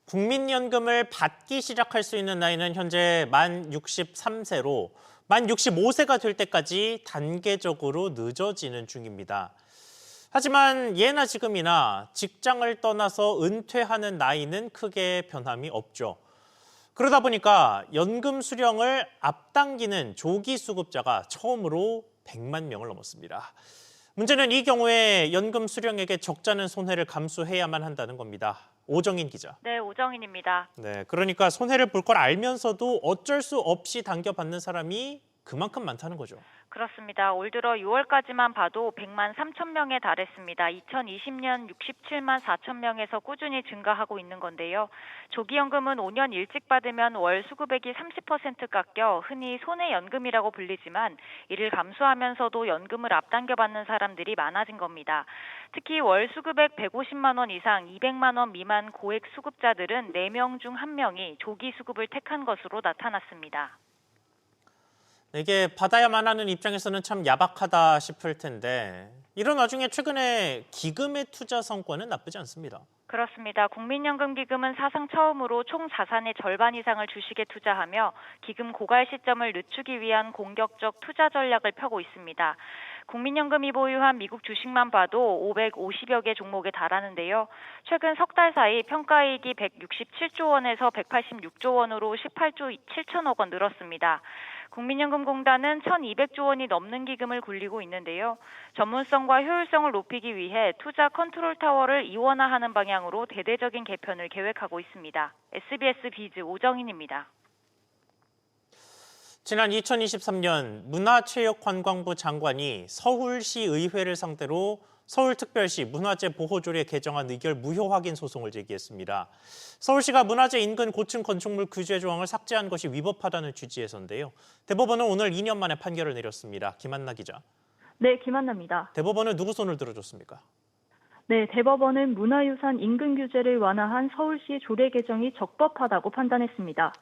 국민연금을 받기 시작할 수 있는 나이는 현재 만 63세로 만 65세가 될 때까지 단계적으로 늦어지는 중입니다. 하지만 예나 지금이나 직장을 떠나서 은퇴하는 나이는 크게 변함이 없죠. 그러다 보니까 연금 수령을 앞당기는 조기 수급자가 처음으로 100만 명을 넘었습니다. 문제는 이 경우에 연금 수령액의 적자는 손해를 감수해야만 한다는 겁니다. 오정인 기자. 네, 오정인입니다. 네, 그러니까 손해를 볼 걸 알면서도 어쩔 수 없이 당겨받는 사람이 그만큼 많다는 거죠. 그렇습니다. 올 들어 6월까지만 봐도 100만 3천 명에 달했습니다. 2020년 67만 4천 명에서 꾸준히 증가하고 있는 건데요. 조기연금은 5년 일찍 받으면 월 수급액이 30% 깎여 흔히 손해연금이라고 불리지만 이를 감수하면서도 연금을 앞당겨 받는 사람들이 많아진 겁니다. 특히 월 수급액 150만 원 이상 200만 원 미만 고액 수급자들은 4명 중 1명이 조기 수급을 택한 것으로 나타났습니다. 이게 받아야만 하는 입장에서는 참 야박하다 싶을 텐데 이런 와중에 최근에 기금의 투자 성과는 나쁘지 않습니다. 그렇습니다. 국민연금기금은 사상 처음으로 총 자산의 절반 이상을 주식에 투자하며 기금 고갈 시점을 늦추기 위한 공격적 투자 전략을 펴고 있습니다. 국민연금이 보유한 미국 주식만 봐도 550여 개 종목에 달하는데요. 최근 석 달 사이 평가이익이 167조 원에서 186조 원으로 18조 7천억 원 늘었습니다. 국민연금공단은 1,200조 원이 넘는 기금을 굴리고 있는데요. 전문성과 효율성을 높이기 위해 투자 컨트롤 타워를 이원화하는 방향으로 대대적인 개편을 계획하고 있습니다. SBS 비즈 오정인입니다. 지난 2023년 문화체육관광부 장관이 서울시 의회를 상대로 서울특별시 문화재 보호조례 개정안 의결 무효 확인 소송을 제기했습니다. 서울시가 문화재 인근 고층 건축물 규제 조항을 삭제한 것이 위법하다는 취지에서인데요. 대법원은 오늘 2년 만에 판결을 내렸습니다. 김한나 기자. 네, 김한나입니다. 대법원은 누구 손을 들어줬습니까? 네, 대법원은 문화유산 인근 규제를 완화한 서울시 조례 개정이 적법하다고 판단했습니다.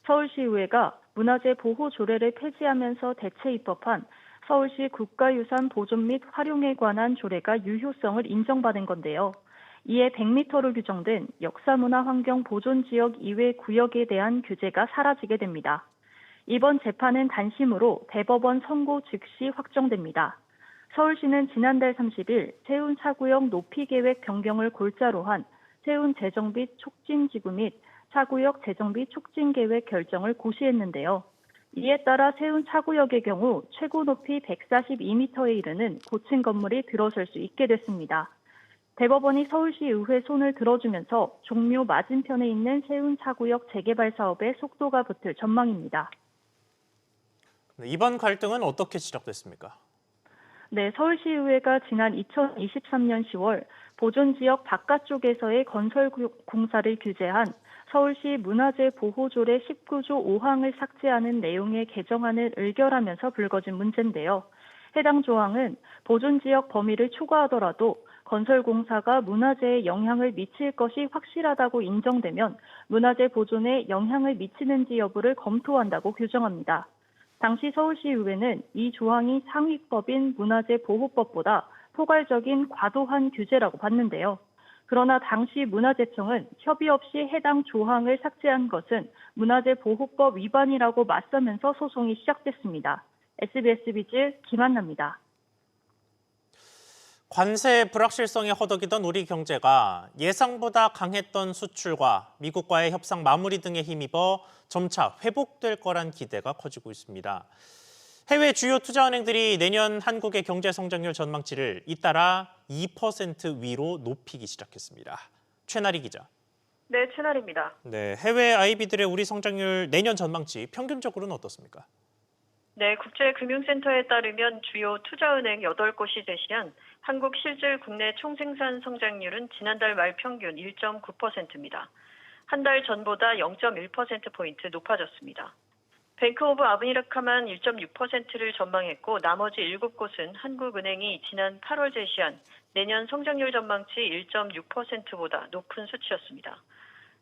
서울시의회가 문화재 보호 조례를 폐지하면서 대체 입법한 서울시 국가유산 보존 및 활용에 관한 조례가 유효성을 인정받은 건데요. 이에 100m로 규정된 역사문화환경 보존지역 이외 구역에 대한 규제가 사라지게 됩니다. 이번 재판은 단심으로 대법원 선고 즉시 확정됩니다. 서울시는 지난달 30일 세운 차구역 높이계획 변경을 골자로 한 세운 재정비 촉진지구 및 차구역 재정비 촉진계획 결정을 고시했는데요. 이에 따라 세운 차구역의 경우 최고 높이 142m에 이르는 고층 건물이 들어설 수 있게 됐습니다. 대법원이 서울시 의회 손을 들어주면서 종묘 맞은편에 있는 세운 차구역 재개발 사업에 속도가 붙을 전망입니다. 이번 갈등은 어떻게 시작됐습니까? 네, 서울시의회가 지난 2023년 10월 보존지역 바깥쪽에서의 건설 공사를 규제한 서울시 문화재 보호조례 19조 5항을 삭제하는 내용의 개정안을 의결하면서 불거진 문제인데요. 해당 조항은 보존지역 범위를 초과하더라도 건설 공사가 문화재에 영향을 미칠 것이 확실하다고 인정되면 문화재 보존에 영향을 미치는지 여부를 검토한다고 규정합니다. 당시 서울시의회는 이 조항이 상위법인 문화재보호법보다 포괄적인 과도한 규제라고 봤는데요. 그러나 당시 문화재청은 협의 없이 해당 조항을 삭제한 것은 문화재보호법 위반이라고 맞서면서 소송이 시작됐습니다. SBS 비즈 김한나입니다. 관세 불확실성에 허덕이던 우리 경제가 예상보다 강했던 수출과 미국과의 협상 마무리 등에 힘입어 점차 회복될 거란 기대가 커지고 있습니다. 해외 주요 투자은행들이 내년 한국의 경제 성장률 전망치를 잇따라 2% 위로 높이기 시작했습니다. 최나리 기자. 네, 최나리입니다. 네, 해외 IB들의 우리 성장률 내년 전망치 평균적으로는 어떻습니까? 네, 국제금융센터에 따르면 주요 투자은행 8곳이 제시한 한국 실질 국내 총생산 성장률은 지난달 말 평균 1.9%입니다. 한 달 전보다 0.1%포인트 높아졌습니다. 뱅크 오브 아메리카만 1.6%를 전망했고 나머지 7곳은 한국은행이 지난 8월 제시한 내년 성장률 전망치 1.6%보다 높은 수치였습니다.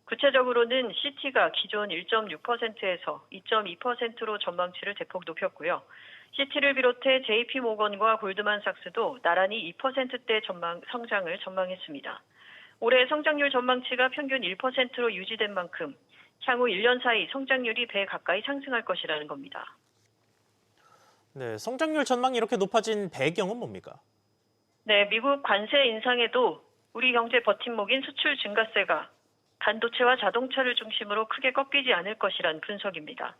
구체적으로는 시티가 기존 1.6%에서 2.2%로 전망치를 대폭 높였고요. 시티를 비롯해 JP모건과 골드만삭스도 나란히 2%대 성장을 전망했습니다. 올해 성장률 전망치가 평균 1%로 유지된 만큼 향후 1년 사이 성장률이 배 가까이 상승할 것이라는 겁니다. 네, 성장률 전망이 이렇게 높아진 배경은 뭡니까? 네, 미국 관세 인상에도 우리 경제 버팀목인 수출 증가세가 반도체와 자동차를 중심으로 크게 꺾이지 않을 것이란 분석입니다.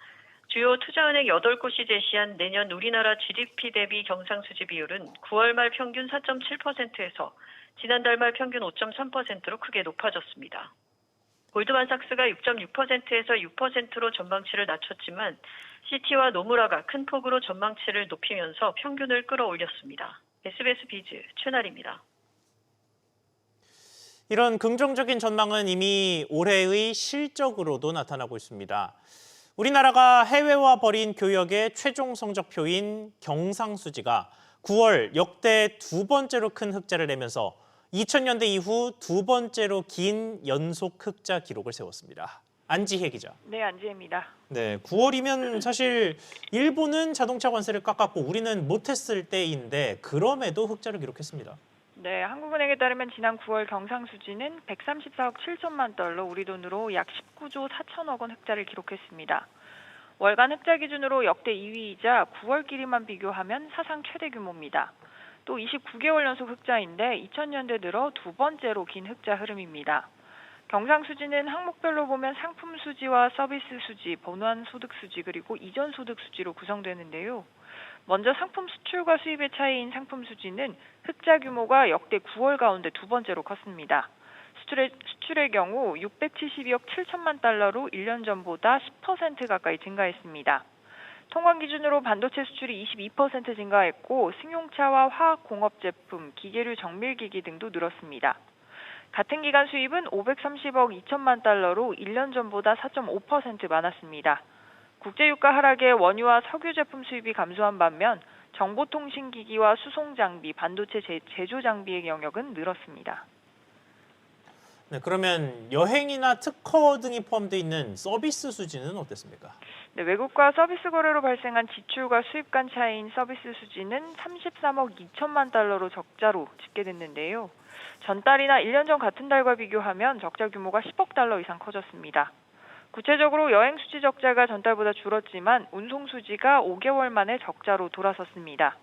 주요 투자은행 8곳이 제시한 내년 우리나라 GDP 대비 경상수지 비율은 9월 말 평균 4.7%에서 지난달 말 평균 5.3%로 크게 높아졌습니다. 골드만삭스가 6.6%에서 6%로 전망치를 낮췄지만 시티와 노무라가 큰 폭으로 전망치를 높이면서 평균을 끌어올렸습니다. SBS 비즈 최나리입니다. 이런 긍정적인 전망은 이미 올해의 실적으로도 나타나고 있습니다. 우리나라가 해외와 벌인 교역의 최종 성적표인 경상수지가 9월 역대 두 번째로 큰 흑자를 내면서 2000년대 이후 두 번째로 긴 연속 흑자 기록을 세웠습니다. 안지혜 기자. 네, 안지혜입니다. 네, 9월이면 사실 일본은 자동차 관세를 깎았고 우리는 못했을 때인데 그럼에도 흑자를 기록했습니다. 네, 한국은행에 따르면 지난 9월 경상수지는 134억 7천만 달러, 우리 돈으로 약 19조 4천억 원 흑자를 기록했습니다. 월간 흑자 기준으로 역대 2위이자 9월끼리만 비교하면 사상 최대 규모입니다. 또 29개월 연속 흑자인데 2000년대 들어 두 번째로 긴 흑자 흐름입니다. 경상수지는 항목별로 보면 상품 수지와 서비스 수지, 본원 소득 수지, 그리고 이전 소득 수지로 구성되는데요. 먼저 상품 수출과 수입의 차이인 상품 수지는 흑자 규모가 역대 9월 가운데 두 번째로 컸습니다. 수출의 경우 672억 7천만 달러로 1년 전보다 10% 가까이 증가했습니다. 통관 기준으로 반도체 수출이 22% 증가했고 승용차와 화학공업 제품, 기계류 정밀기기 등도 늘었습니다. 같은 기간 수입은 530억 2천만 달러로 1년 전보다 4.5% 많았습니다. 국제유가 하락에 원유와 석유 제품 수입이 감소한 반면 정보통신기기와 수송장비, 반도체 제조 장비의 영역은 늘었습니다. 네, 그러면 여행이나 특허 등이 포함되어 있는 서비스 수지는 어땠습니까? 네, 외국과 서비스 거래로 발생한 지출과 수입 간 차이인 서비스 수지는 33억 2천만 달러로 적자로 집계됐는데요. 전달이나 1년 전 같은 달과 비교하면 적자 규모가 10억 달러 이상 커졌습니다. 구체적으로 여행 수지 적자가 전달보다 줄었지만 운송 수지가 5개월 만에 적자로 돌아섰습니다.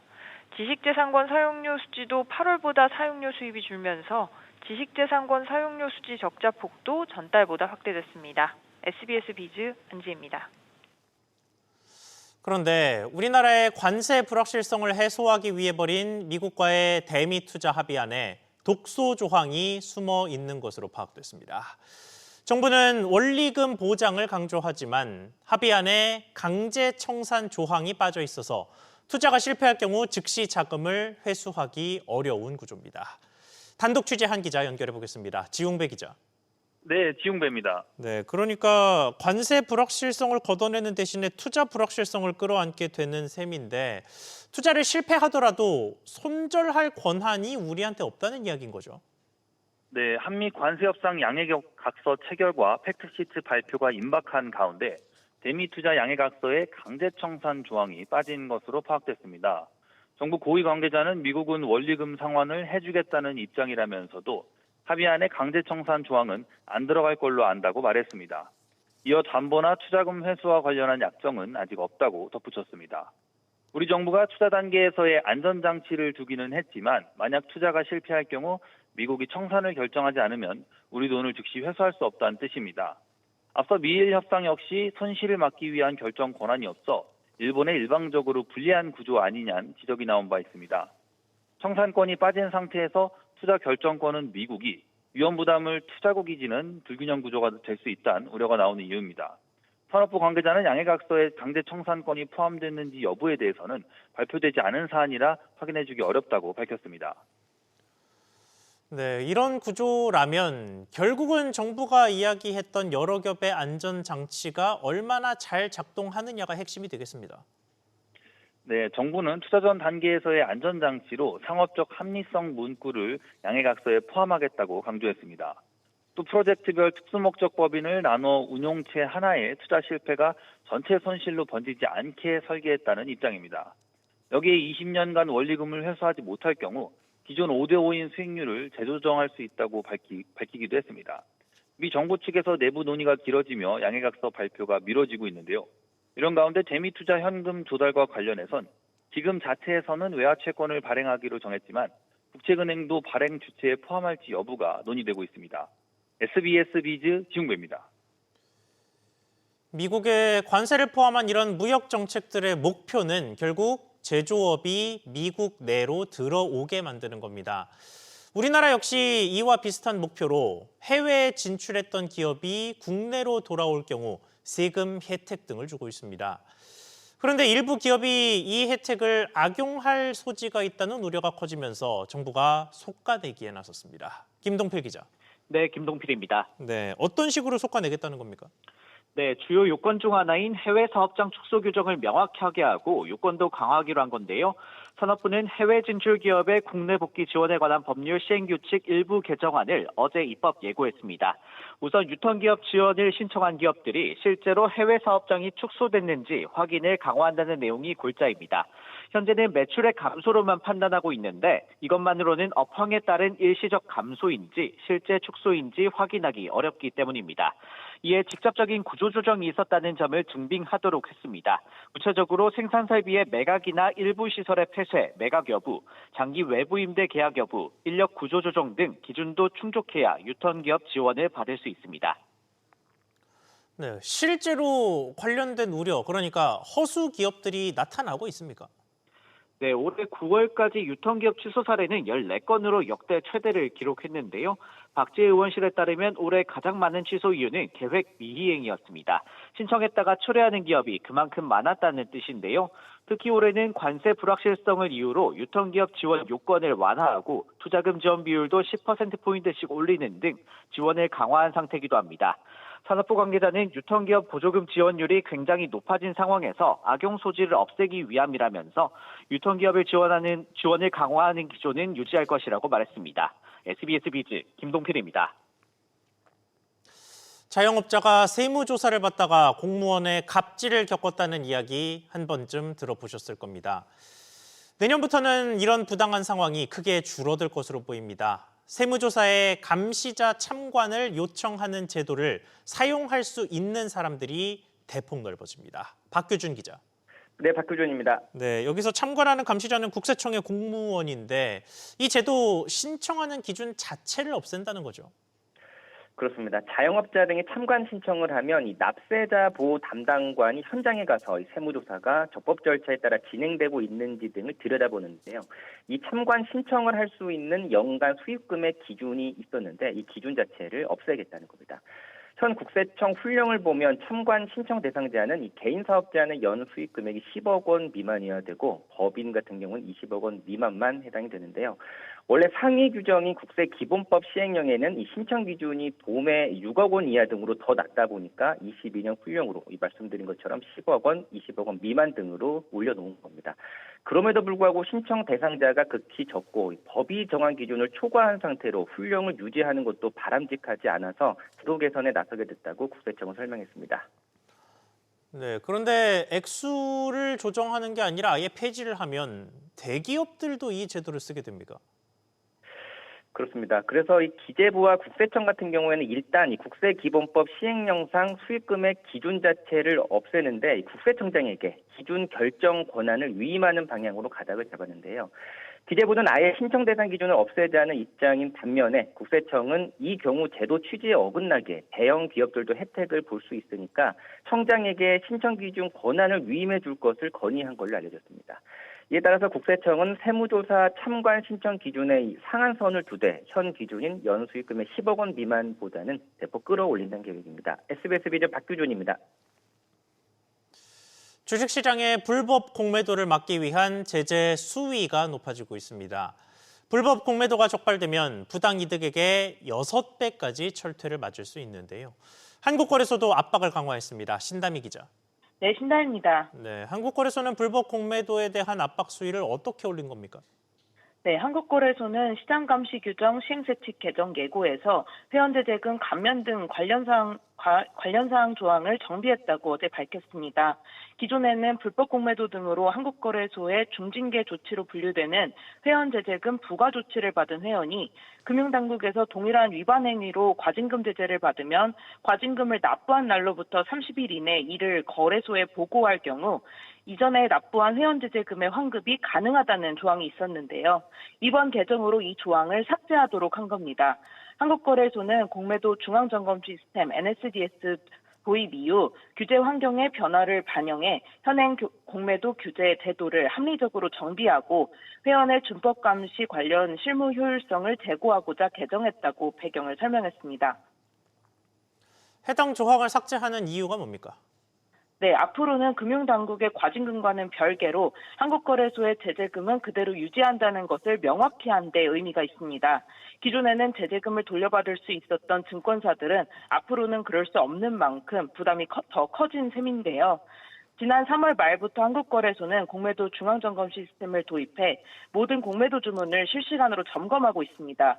지식재산권 사용료 수지도 8월보다 사용료 수입이 줄면서 지식재산권 사용료 수지 적자 폭도 전달보다 확대됐습니다. SBS 비즈 안지혜입니다. 그런데 우리나라의 관세 불확실성을 해소하기 위해 벌인 미국과의 대미 투자 합의안에 독소 조항이 숨어 있는 것으로 파악됐습니다. 정부는 원리금 보장을 강조하지만 합의안에 강제 청산 조항이 빠져 있어서 투자가 실패할 경우 즉시 자금을 회수하기 어려운 구조입니다. 단독 취재한 기자 연결해 보겠습니다. 지웅배 기자. 네, 지웅배입니다. 네, 그러니까 관세 불확실성을 걷어내는 대신에 투자 불확실성을 끌어안게 되는 셈인데 투자를 실패하더라도 손절할 권한이 우리한테 없다는 이야기인 거죠. 네, 한미 관세 협상 양해각서 체결과 팩트시트 발표가 임박한 가운데 대미 투자 양해각서에 강제 청산 조항이 빠진 것으로 파악됐습니다. 정부 고위 관계자는 미국은 원리금 상환을 해주겠다는 입장이라면서도 합의안에 강제 청산 조항은 안 들어갈 걸로 안다고 말했습니다. 이어 담보나 투자금 회수와 관련한 약정은 아직 없다고 덧붙였습니다. 우리 정부가 투자 단계에서의 안전장치를 두기는 했지만 만약 투자가 실패할 경우 미국이 청산을 결정하지 않으면 우리 돈을 즉시 회수할 수 없다는 뜻입니다. 앞서 미일 협상 역시 손실을 막기 위한 결정 권한이 없어 일본에 일방적으로 불리한 구조 아니냐는 지적이 나온 바 있습니다. 청산권이 빠진 상태에서 투자 결정권은 미국이, 위험 부담을 투자국이 지는 불균형 구조가 될 수 있다는 우려가 나오는 이유입니다. 산업부 관계자는 양해각서에 강제 청산권이 포함됐는지 여부에 대해서는 발표되지 않은 사안이라 확인해주기 어렵다고 밝혔습니다. 네, 이런 구조라면 결국은 정부가 이야기했던 여러 겹의 안전장치가 얼마나 잘 작동하느냐가 핵심이 되겠습니다. 네, 정부는 투자 전 단계에서의 안전장치로 상업적 합리성 문구를 양해각서에 포함하겠다고 강조했습니다. 또 프로젝트별 특수목적 법인을 나눠 운용체 하나의 투자 실패가 전체 손실로 번지지 않게 설계했다는 입장입니다. 여기에 20년간 원리금을 회수하지 못할 경우 기존 5대5인 수익률을 재조정할 수 있다고 밝히기도 했습니다. 미 정부 측에서 내부 논의가 길어지며 양해각서 발표가 미뤄지고 있는데요. 이런 가운데 재미투자 현금 조달과 관련해선 기금 자체에서는 외화 채권을 발행하기로 정했지만 국책은행도 발행 주체에 포함할지 여부가 논의되고 있습니다. SBS 비즈 지웅배입니다. 미국의 관세를 포함한 이런 무역 정책들의 목표는 결국 제조업이 미국 내로 들어오게 만드는 겁니다. 우리나라 역시 이와 비슷한 목표로 해외에 진출했던 기업이 국내로 돌아올 경우 세금 혜택 등을 주고 있습니다. 그런데 일부 기업이 이 혜택을 악용할 소지가 있다는 우려가 커지면서 정부가 속가내기에 나섰습니다. 김동필 기자. 네, 김동필입니다. 네, 어떤 식으로 속가내겠다는 겁니까? 네, 주요 요건 중 하나인 해외 사업장 축소 규정을 명확하게 하고 요건도 강화하기로 한 건데요. 산업부는 해외 진출 기업의 국내 복귀 지원에 관한 법률 시행 규칙 일부 개정안을 어제 입법 예고했습니다. 우선 유통기업 지원을 신청한 기업들이 실제로 해외 사업장이 축소됐는지 확인을 강화한다는 내용이 골자입니다. 현재는 매출의 감소로만 판단하고 있는데 이것만으로는 업황에 따른 일시적 감소인지 실제 축소인지 확인하기 어렵기 때문입니다. 이에 직접적인 구조조정이 있었다는 점을 증빙하도록 했습니다. 구체적으로 생산 설비의 매각이나 일부 시설의 폐쇄, 매각 여부, 장기 외부 임대 계약 여부, 인력 구조조정 등 기준도 충족해야 유통기업 지원을 받을 수 있습니다. 네, 실제로 관련된 우려, 그러니까 허수 기업들이 나타나고 있습니까? 네, 올해 9월까지 유통기업 취소 사례는 14건으로 역대 최대를 기록했는데요. 박지혜 의원실에 따르면 올해 가장 많은 취소 이유는 계획 미이행이었습니다. 신청했다가 초래하는 기업이 그만큼 많았다는 뜻인데요. 특히 올해는 관세 불확실성을 이유로 유통기업 지원 요건을 완화하고 투자금 지원 비율도 10%포인트씩 올리는 등 지원을 강화한 상태이기도 합니다. 산업부 관계자는 유통기업 보조금 지원율이 굉장히 높아진 상황에서 악용 소지를 없애기 위함이라면서 유통기업을 지원을 강화하는 기조는 유지할 것이라고 말했습니다. SBS 비즈 김동필입니다. 자영업자가 세무조사를 받다가 공무원의 갑질을 겪었다는 이야기 한 번쯤 들어보셨을 겁니다. 내년부터는 이런 부당한 상황이 크게 줄어들 것으로 보입니다. 세무조사에 감시자 참관을 요청하는 제도를 사용할 수 있는 사람들이 대폭 넓어집니다. 박규준 기자. 네, 박규준입니다. 네, 여기서 참관하는 감시자는 국세청의 공무원인데 이 제도 신청하는 기준 자체를 없앤다는 거죠. 그렇습니다. 자영업자 등이 참관 신청을 하면 이 납세자 보호 담당관이 현장에 가서 이 세무조사가 적법 절차에 따라 진행되고 있는지 등을 들여다보는데요. 이 참관 신청을 할 수 있는 연간 수익금의 기준이 있었는데 이 기준 자체를 없애겠다는 겁니다. 현 국세청 훈령을 보면 참관 신청 대상 제한은 이 개인 사업자는 연 수익 금액이 10억 원 미만이어야 되고 법인 같은 경우는 20억 원 미만만 해당이 되는데요. 원래 상위 규정인 국세기본법 시행령에는 이 신청 기준이 봄에 6억 원 이하 등으로 더 낮다 보니까 22년 훈령으로 이 말씀드린 것처럼 10억 원, 20억 원 미만 등으로 올려놓은 겁니다. 그럼에도 불구하고 신청 대상자가 극히 적고 법이 정한 기준을 초과한 상태로 훈령을 유지하는 것도 바람직하지 않아서 제도 개선에 나서게 됐다고 국세청은 설명했습니다. 네, 그런데 액수를 조정하는 게 아니라 아예 폐지를 하면 대기업들도 이 제도를 쓰게 됩니까? 그렇습니다. 그래서 이 기재부와 국세청 같은 경우에는 일단 이 국세기본법 시행령상 수익금의 기준 자체를 없애는데 이 국세청장에게 기준 결정 권한을 위임하는 방향으로 가닥을 잡았는데요. 기재부는 아예 신청 대상 기준을 없애자는 입장인 반면에 국세청은 이 경우 제도 취지에 어긋나게 대형 기업들도 혜택을 볼 수 있으니까 청장에게 신청 기준 권한을 위임해 줄 것을 건의한 걸로 알려졌습니다. 이에 따라서 국세청은 세무조사 참관 신청 기준의 상한선을 두되 현 기준인 연수익금의 10억 원 미만보다는 대폭 끌어올린다는 계획입니다. SBS 비전 박규준입니다. 주식시장의 불법 공매도를 막기 위한 제재 수위가 높아지고 있습니다. 불법 공매도가 적발되면 부당이득에게 6배까지 철퇴를 맞을 수 있는데요. 한국거래소도 압박을 강화했습니다. 신다미 기자. 네, 신다입니다. 네, 한국거래소는 불법 공매도에 대한 압박 수위를 어떻게 올린 겁니까? 네, 한국거래소는 시장감시 규정 시행세칙 개정 예고에서 회원제재금 감면 등 관련 사항 관련 사항 조항을 정비했다고 어제 밝혔습니다. 기존에는 불법 공매도 등으로 한국거래소의 중징계 조치로 분류되는 회원 제재금 부과 조치를 받은 회원이 금융당국에서 동일한 위반 행위로 과징금 제재를 받으면 과징금을 납부한 날로부터 30일 이내 이를 거래소에 보고할 경우 이전에 납부한 회원 제재금의 환급이 가능하다는 조항이 있었는데요. 이번 개정으로 이 조항을 삭제하도록 한 겁니다. 한국거래소는 공매도 중앙점검 시스템 NSDS 도입 이후 규제 환경의 변화를 반영해 현행 공매도 규제 제도를 합리적으로 정비하고 회원의 준법 감시 관련 실무 효율성을 제고하고자 개정했다고 배경을 설명했습니다. 해당 조항을 삭제하는 이유가 뭡니까? 네, 앞으로는 금융당국의 과징금과는 별개로 한국거래소의 제재금은 그대로 유지한다는 것을 명확히 한 데 의미가 있습니다. 기존에는 제재금을 돌려받을 수 있었던 증권사들은 앞으로는 그럴 수 없는 만큼 부담이 더 커진 셈인데요. 지난 3월 말부터 한국거래소는 공매도 중앙점검 시스템을 도입해 모든 공매도 주문을 실시간으로 점검하고 있습니다.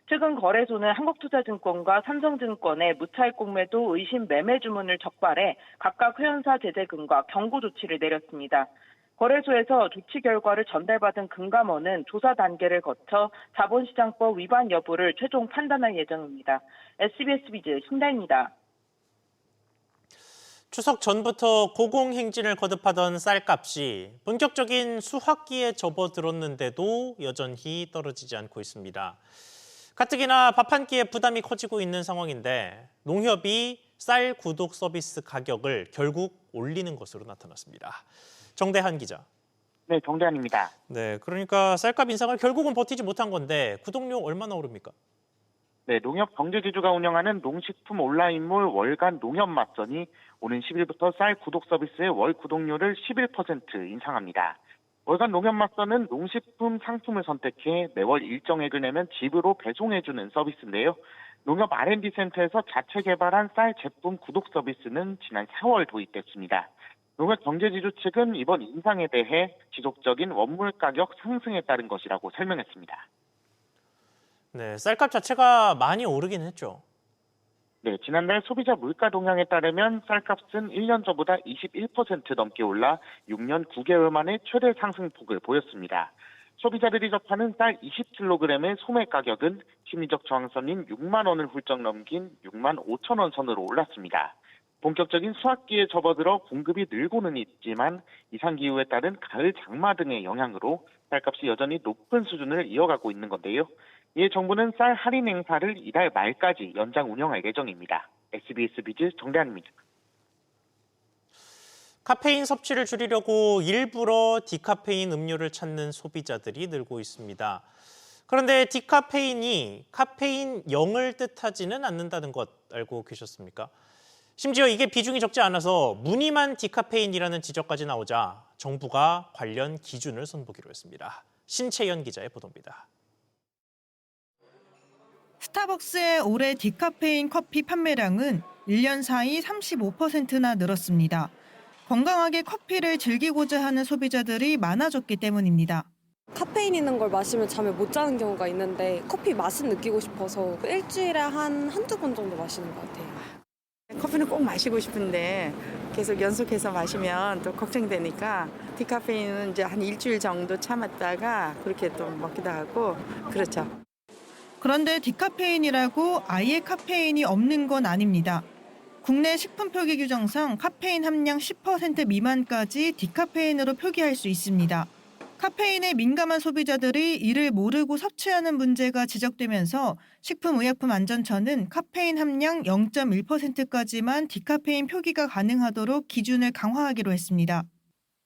최근 거래소는 한국투자증권과 삼성증권의 무차익 공매도 의심 매매 주문을 적발해 각각 회원사 제재금과 경고 조치를 내렸습니다. 거래소에서 조치 결과를 전달받은 금감원은 조사 단계를 거쳐 자본시장법 위반 여부를 최종 판단할 예정입니다. SBS 비즈 신다입니다. 추석 전부터 고공행진을 거듭하던 쌀값이 본격적인 수확기에 접어들었는데도 여전히 떨어지지 않고 있습니다. 가뜩이나 밥 한 끼에 부담이 커지고 있는 상황인데 농협이 쌀 구독 서비스 가격을 결국 올리는 것으로 나타났습니다. 정대한 기자. 네, 정대한입니다. 네, 그러니까 쌀값 인상을 결국은 버티지 못한 건데 구독료 얼마나 오릅니까? 네, 농협 경제지주가 운영하는 농식품 온라인몰 월간 농협 맞선이 오는 10일부터 쌀 구독 서비스의 월 구독료를 11% 인상합니다. 월간 농협 맞선은 농식품 상품을 선택해 매월 일정액을 내면 집으로 배송해주는 서비스인데요. 농협 R&D 센터에서 자체 개발한 쌀 제품 구독 서비스는 지난 4월 도입됐습니다. 농협 경제지주 측은 이번 인상에 대해 지속적인 원물 가격 상승에 따른 것이라고 설명했습니다. 네, 쌀값 자체가 많이 오르긴 했죠. 네, 지난달 소비자 물가 동향에 따르면 쌀값은 1년 전보다 21% 넘게 올라 6년 9개월 만에 최대 상승폭을 보였습니다. 소비자들이 접하는 쌀 20kg의 소매 가격은 심리적 저항선인 6만 원을 훌쩍 넘긴 6만 5천 원 선으로 올랐습니다. 본격적인 수확기에 접어들어 공급이 늘고는 있지만 이상기후에 따른 가을 장마 등의 영향으로 쌀값이 여전히 높은 수준을 이어가고 있는 건데요. 이에 정부는 쌀 할인 행사를 이달 말까지 연장 운영할 예정입니다. SBS 비즈 정대한입니다. 카페인 섭취를 줄이려고 일부러 디카페인 음료를 찾는 소비자들이 늘고 있습니다. 그런데 디카페인이 카페인 0을 뜻하지는 않는다는 것 알고 계셨습니까? 심지어 이게 비중이 적지 않아서 무늬만 디카페인이라는 지적까지 나오자 정부가 관련 기준을 선보기로 했습니다. 신채연 기자의 보도입니다. 스타벅스의 올해 디카페인 커피 판매량은 1년 사이 35%나 늘었습니다. 건강하게 커피를 즐기고자 하는 소비자들이 많아졌기 때문입니다. 카페인 있는 걸 마시면 잠을 못 자는 경우가 있는데 커피 맛은 느끼고 싶어서 일주일에 한두 번 정도 마시는 것 같아요. 커피는 꼭 마시고 싶은데 계속 연속해서 마시면 또 걱정되니까 디카페인은 이제 한 일주일 정도 참았다가 그렇게 또 먹기도 하고 그렇죠. 그런데 디카페인이라고 아예 카페인이 없는 건 아닙니다. 국내 식품표기 규정상 카페인 함량 10% 미만까지 디카페인으로 표기할 수 있습니다. 카페인에 민감한 소비자들이 이를 모르고 섭취하는 문제가 지적되면서 식품의약품안전처는 카페인 함량 0.1%까지만 디카페인 표기가 가능하도록 기준을 강화하기로 했습니다.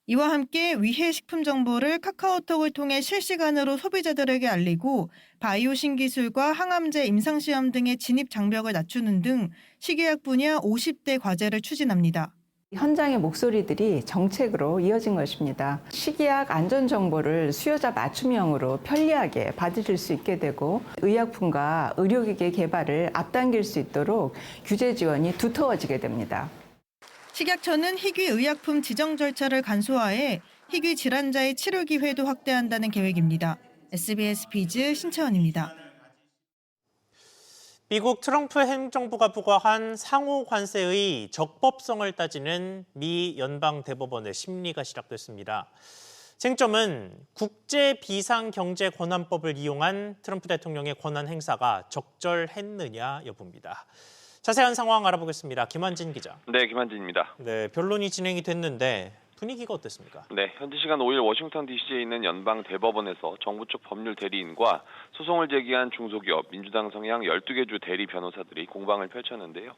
이와 함께 위해 식품 정보를 카카오톡을 통해 실시간으로 소비자들에게 알리고 바이오 신기술과 항암제 임상시험 등의 진입 장벽을 낮추는 등 식이약 분야 50대 과제를 추진합니다. 현장의 목소리들이 정책으로 이어진 것입니다. 식이약 안전 정보를 수요자 맞춤형으로 편리하게 받으실 수 있게 되고 의약품과 의료기기 개발을 앞당길 수 있도록 규제 지원이 두터워지게 됩니다. 식약처는 희귀 의약품 지정 절차를 간소화해 희귀 질환자의 치료 기회도 확대한다는 계획입니다. SBS 비즈 신채원입니다. 미국 트럼프 행정부가 부과한 상호 관세의 적법성을 따지는 미 연방대법원의 심리가 시작됐습니다. 쟁점은 국제비상경제권한법을 이용한 트럼프 대통령의 권한 행사가 적절했느냐 여부입니다. 자세한 상황 알아보겠습니다. 김환진 기자. 네, 김환진입니다. 네, 변론이 진행이 됐는데 분위기가 어땠습니까? 네, 현지 시간 5일 워싱턴 DC에 있는 연방 대법원에서 정부 측 법률 대리인과 소송을 제기한 중소기업, 민주당 성향 12개 주 대리 변호사들이 공방을 펼쳤는데요.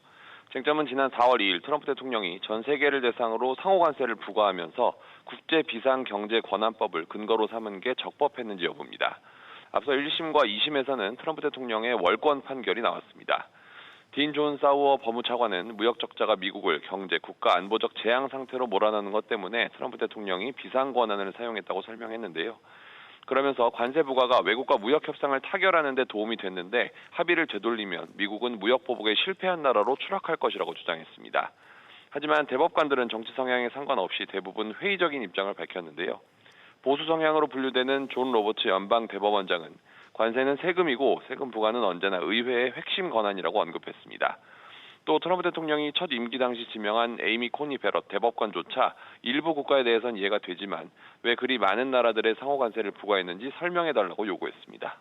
쟁점은 지난 4월 2일 트럼프 대통령이 전 세계를 대상으로 상호관세를 부과하면서 국제비상경제권한법을 근거로 삼은 게 적법했는지 여부입니다. 앞서 1심과 2심에서는 트럼프 대통령의 월권 판결이 나왔습니다. 딘 존 사우어 법무차관은 무역 적자가 미국을 경제, 국가 안보적 재앙 상태로 몰아넣는 것 때문에 트럼프 대통령이 비상 권한을 사용했다고 설명했는데요. 그러면서 관세 부과가 외국과 무역 협상을 타결하는 데 도움이 됐는데 합의를 되돌리면 미국은 무역 보복에 실패한 나라로 추락할 것이라고 주장했습니다. 하지만 대법관들은 정치 성향에 상관없이 대부분 회의적인 입장을 밝혔는데요. 보수 성향으로 분류되는 존 로버츠 연방 대법원장은 관세는 세금이고 세금 부과는 언제나 의회의 핵심 권한이라고 언급했습니다. 또 트럼프 대통령이 첫 임기 당시 지명한 에이미 코니 베럿 대법관조차 일부 국가에 대해선 이해가 되지만 왜 그리 많은 나라들의 상호관세를 부과했는지 설명해달라고 요구했습니다.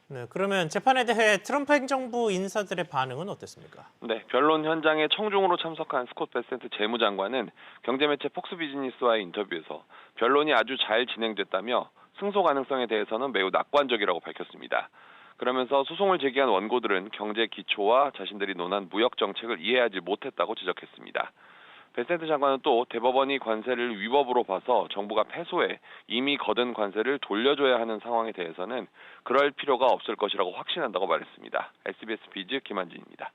네, 그러면 재판에 대해 트럼프 행정부 인사들의 반응은 어땠습니까? 네, 변론 현장에 청중으로 참석한 스콧 베센트 재무장관은 경제매체 폭스 비즈니스와의 인터뷰에서 변론이 아주 잘 진행됐다며 승소 가능성에 대해서는 매우 낙관적이라고 밝혔습니다. 그러면서 소송을 제기한 원고들은 경제 기초와 자신들이 논한 무역 정책을 이해하지 못했다고 지적했습니다. 베센트 장관은 또 대법원이 관세를 위법으로 봐서 정부가 패소해 이미 거둔 관세를 돌려줘야 하는 상황에 대해서는 그럴 필요가 없을 것이라고 확신한다고 말했습니다. SBS 비즈 김한진입니다.